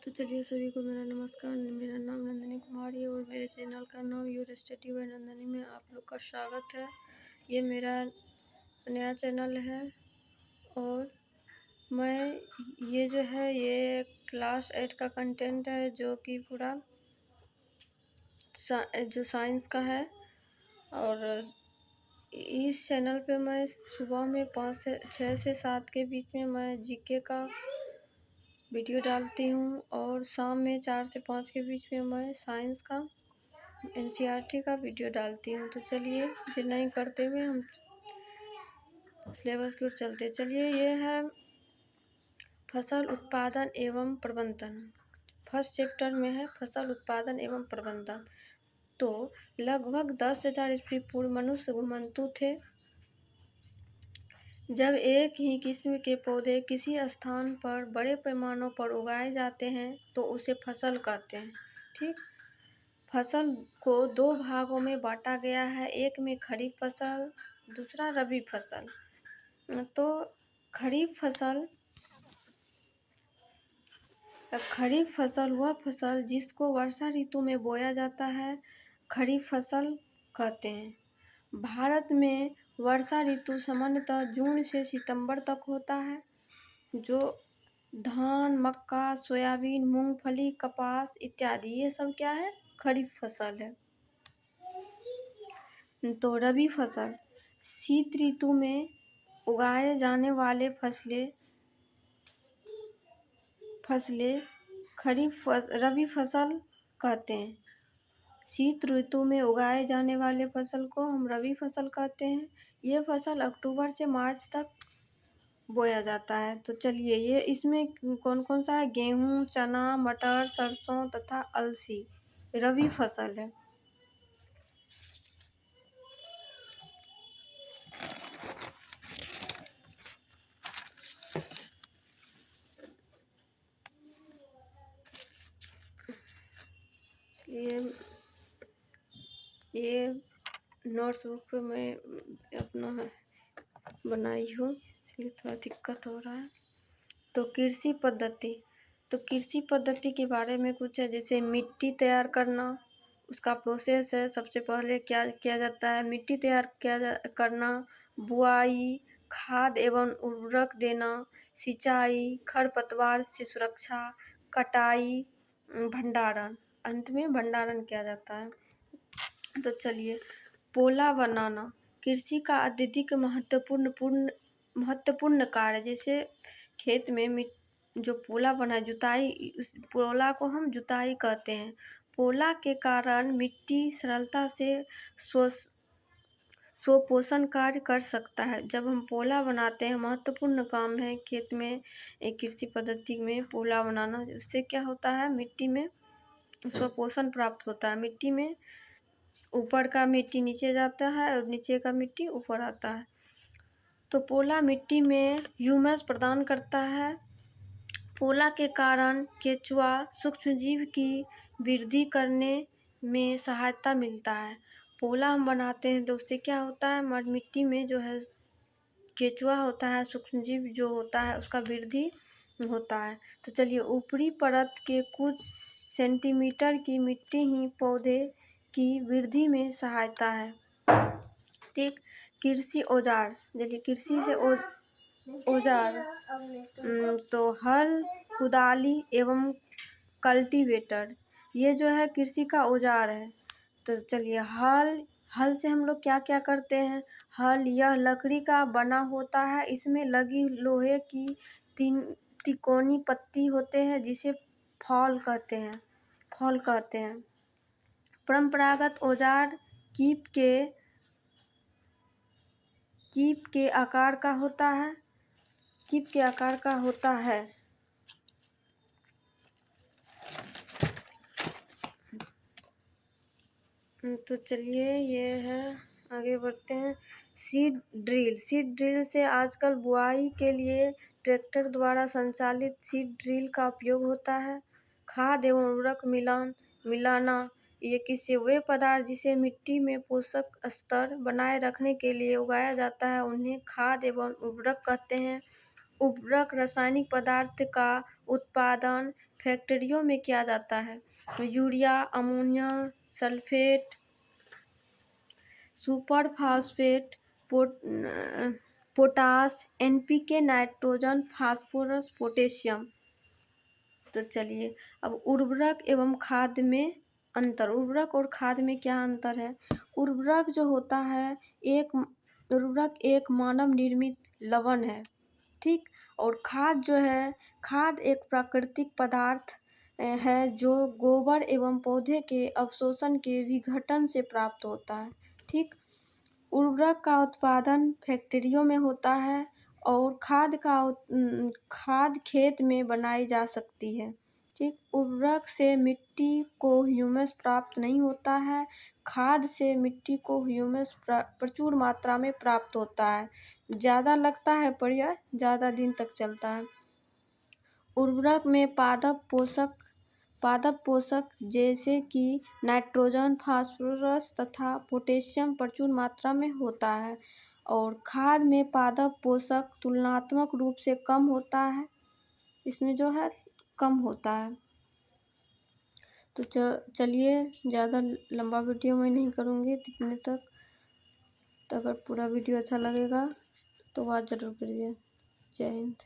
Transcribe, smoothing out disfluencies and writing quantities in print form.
तो चलिए सभी को मेरा नमस्कार। मेरा नाम नंदिनी कुमारी है और मेरे चैनल का नाम योर स्टडी बाय नंदिनी में आप लोग का स्वागत है। ये मेरा नया चैनल है और मैं ये जो है ये क्लास 8 का कंटेंट है जो कि पूरा जो साइंस का है। और इस चैनल पे मैं सुबह में 6 से 7 के बीच में मैं जीके का वीडियो डालती हूँ और शाम में 4 से 5 के बीच में मैं साइंस का एनसीईआरटी का वीडियो डालती हूँ। तो चलिए फिर नहीं करते हुए हम सिलेबस की ओर चलते। चलिए ये है फसल उत्पादन एवं प्रबंधन। फर्स्ट चैप्टर में है फसल उत्पादन एवं प्रबंधन। तो लगभग 10,000 ईस्वी पूर्व मनुष्य घुमंतु थे। जब एक ही किस्म के पौधे किसी स्थान पर बड़े पैमानों पर उगाए जाते हैं तो उसे फसल कहते हैं। ठीक, फसल को 2 भागों में बांटा गया है, एक में खरीफ फसल, दूसरा रबी फसल। तो खरीफ फसल वह फसल जिसको वर्षा ऋतु में बोया जाता है, खरीफ फसल कहते हैं। भारत में वर्षा ऋतु सामान्यतः जून से सितंबर तक होता है। जो धान, मक्का, सोयाबीन, मूंगफली, कपास इत्यादि ये सब क्या है, खरीफ फसल है। तो रबी फसल शीत ऋतु में उगाए जाने वाले फसलें रबी फसल कहते हैं। शीत ऋतु में उगाए जाने वाले फसल को हम रबी फसल कहते हैं। ये फसल अक्टूबर से मार्च तक बोया जाता है। तो चलिए ये इसमें कौन कौन सा है, गेहूँ, चना, मटर, सरसों तथा अलसी रबी फसल है। ये नोटबुक पे मैं अपना बनाई हूँ, इसलिए थोड़ा दिक्कत हो रहा है। तो कृषि पद्धति के बारे में कुछ है, जैसे मिट्टी तैयार करना, उसका प्रोसेस है। सबसे पहले क्या किया जाता है, मिट्टी तैयार करना, बुआई, खाद एवं उर्वरक देना, सिंचाई, खरपतवार से सुरक्षा, कटाई, भंडारण, अंत में भंडारण किया जाता है। तो चलिए पोला बनाना कृषि का अत्यधिक महत्वपूर्ण कार्य। जैसे खेत में जो पोला बना, जुताई, उस पोला को हम जुताई कहते हैं। पोला के कारण मिट्टी सरलता से स्वपोषण कार्य कर सकता है। जब हम पोला बनाते हैं, महत्वपूर्ण काम है खेत में एक कृषि पद्धति में पोला बनाना। उससे क्या होता है, मिट्टी में स्वपोषण प्राप्त होता है। मिट्टी में ऊपर का मिट्टी नीचे जाता है और नीचे का मिट्टी ऊपर आता है। तो पोला मिट्टी में ह्यूमस प्रदान करता है। पोला के कारण केंचुआ सूक्ष्मजीव की वृद्धि करने में सहायता मिलता है। पोला हम बनाते हैं तो उससे क्या होता है, हमारी मिट्टी में जो है केंचुआ होता है, सूक्ष्मजीव जो होता है उसका वृद्धि होता है। तो चलिए ऊपरी परत के कुछ सेंटीमीटर की मिट्टी ही पौधे की वृद्धि में सहायता है। ठीक, कृषि औजार, चलिए कृषि से औजार तो हल, कुदाली एवं कल्टीवेटर ये जो है कृषि का औजार है। तो चलिए हल से हम लोग क्या क्या करते हैं। हल यह लकड़ी का बना होता है, इसमें लगी लोहे की तिकोनी पत्ती होते हैं जिसे फॉल कहते हैं। परंपरागत औजार कीप के आकार का होता है। तो चलिए ये है, आगे बढ़ते हैं। सीड ड्रिल से आजकल बुआई के लिए ट्रैक्टर द्वारा संचालित सीड ड्रिल का उपयोग होता है। खाद एवं उर्वरक मिलाना, ये किसी वे पदार्थ जिसे मिट्टी में पोषक स्तर बनाए रखने के लिए उगाया जाता है उन्हें खाद एवं उर्वरक कहते हैं। उर्वरक रासायनिक पदार्थ का उत्पादन फैक्ट्रियों में किया जाता है। तो urea, ammonia, sulphate, super phosphate, potash, NPK, nitrogen, phosphorus, potassium. तो चलिए अब उर्वरक एवं खाद में अंतर। उर्वरक और खाद में क्या अंतर है? उर्वरक जो होता है उर्वरक एक मानव निर्मित लवण है, ठीक। और खाद जो है, खाद एक प्राकृतिक पदार्थ है जो गोबर एवं पौधे के अवशोषण के विघटन से प्राप्त होता है, ठीक। उर्वरक का उत्पादन फैक्ट्रियों में होता है और खाद खेत में बनाई जा सकती है, ठीक। उर्वरक से मिट्टी को ह्यूमस प्राप्त नहीं होता है, खाद से मिट्टी को ह्यूमस प्रचुर मात्रा में प्राप्त होता है, ज़्यादा लगता है पर यह ज़्यादा दिन तक चलता है। उर्वरक में पादप पोषक जैसे कि नाइट्रोजन, फास्फोरस तथा पोटेशियम प्रचुर मात्रा में होता है और खाद में पादप पोषक तुलनात्मक रूप से कम होता है, इसमें जो है कम होता है। तो चलिए ज़्यादा लंबा वीडियो मैं नहीं करूँगी इतने तक। तो अगर पूरा वीडियो अच्छा लगेगा तो वॉच ज़रूर करिए। जय हिंद।